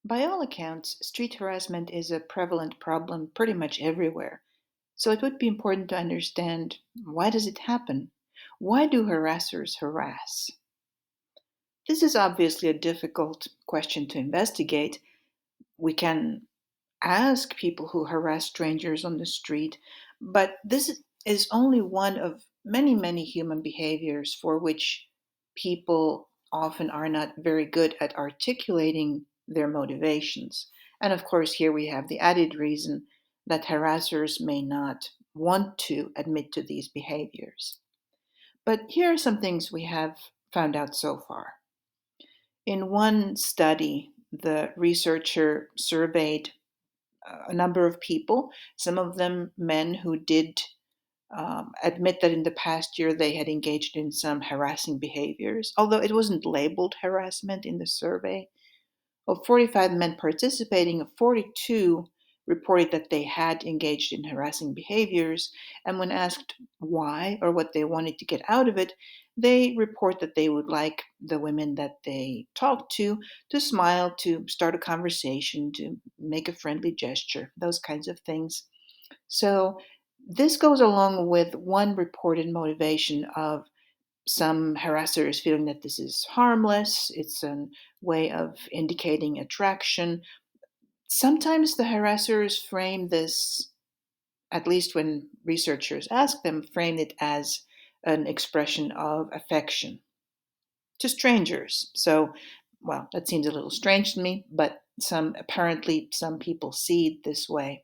By all accounts, street harassment is a prevalent problem pretty much everywhere. So it would be important to understand, why does it happen? Why do harassers harass? This is obviously a difficult question to investigate. We can ask people who harass strangers on the street, but this is only one of many, many human behaviors for which people often are not very good at articulating their motivations. And of course, here we have the added reason that harassers may not want to admit to these behaviors. But here are some things we have found out so far. In one study, the researcher surveyed a number of people, some of them men who did admit that in the past year they had engaged in some harassing behaviors, although it wasn't labeled harassment in the survey. Of 45 men participating, 42 reported that they had engaged in harassing behaviors, and when asked why or what they wanted to get out of it, they report that they would like the women that they talked to smile, to start a conversation, to make a friendly gesture, those kinds of things. So, this goes along with one reported motivation of some harassers feeling that this is harmless, it's a way of indicating attraction. Sometimes the harassers frame this, at least when researchers ask them, frame it as an expression of affection to strangers. So, well, that seems a little strange to me, but some people see it this way.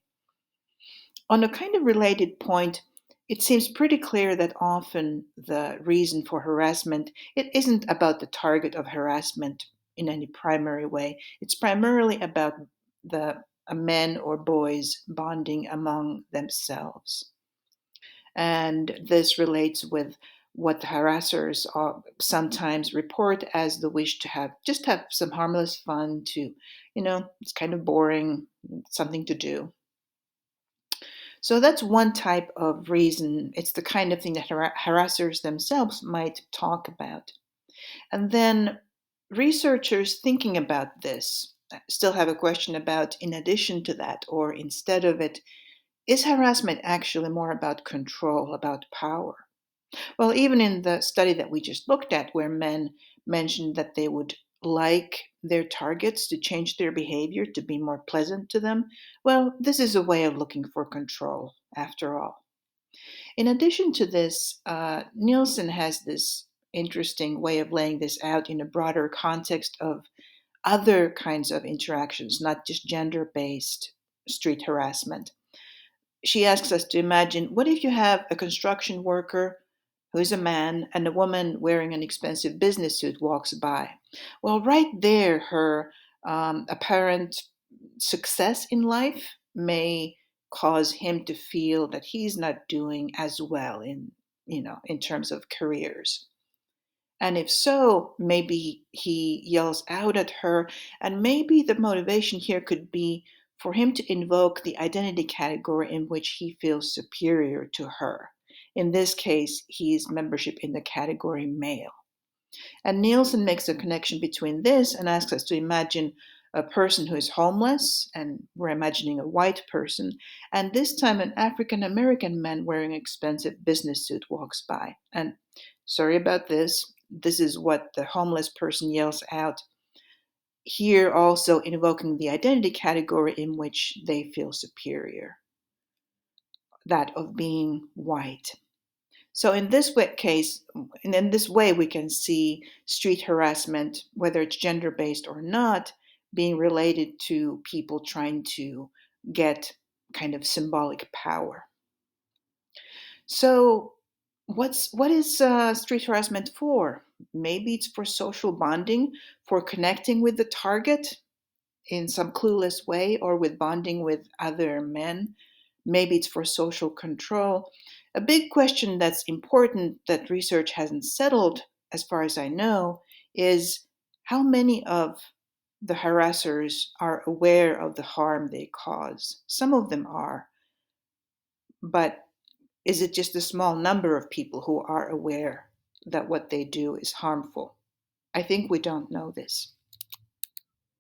On a kind of related point, it seems pretty clear that often the reason for harassment, it isn't about the target of harassment in any primary way. It's primarily about the men or boys bonding among themselves. And this relates with what the harassers sometimes report as the wish to have some harmless fun, to, it's kind of boring, something to do. So that's one type of reason. It's the kind of thing that harassers themselves might talk about. And then researchers thinking about this still have a question about, in addition to that, or instead of it, is harassment actually more about control, about power? Well, even in the study that we just looked at, where men mentioned that they would like their targets to change their behavior to be more pleasant to them, well, this is a way of looking for control, after all. In addition to this, Nielsen has this interesting way of laying this out in a broader context of other kinds of interactions, not just gender based street harassment. She asks us to imagine, what if you have a construction worker who is a man and a woman wearing an expensive business suit walks by? Well, right there, her apparent success in life may cause him to feel that he's not doing as well in terms of careers. And if so, maybe he yells out at her, and maybe the motivation here could be for him to invoke the identity category in which he feels superior to her. In this case, he's membership in the category male. And Nielsen makes a connection between this and asks us to imagine a person who is homeless, and we're imagining a white person, and this time an African American man wearing an expensive business suit walks by. And sorry about this, this is what the homeless person yells out, here also invoking the identity category in which they feel superior, that of being white. So in this case, and in this way, we can see street harassment, whether it's gender-based or not, being related to people trying to get kind of symbolic power. So what is street harassment for? Maybe it's for social bonding, for connecting with the target in some clueless way, or with bonding with other men. Maybe it's for social control. A big question that's important that research hasn't settled, as far as I know, is how many of the harassers are aware of the harm they cause. Some of them are, but is it just a small number of people who are aware that what they do is harmful? I think we don't know this.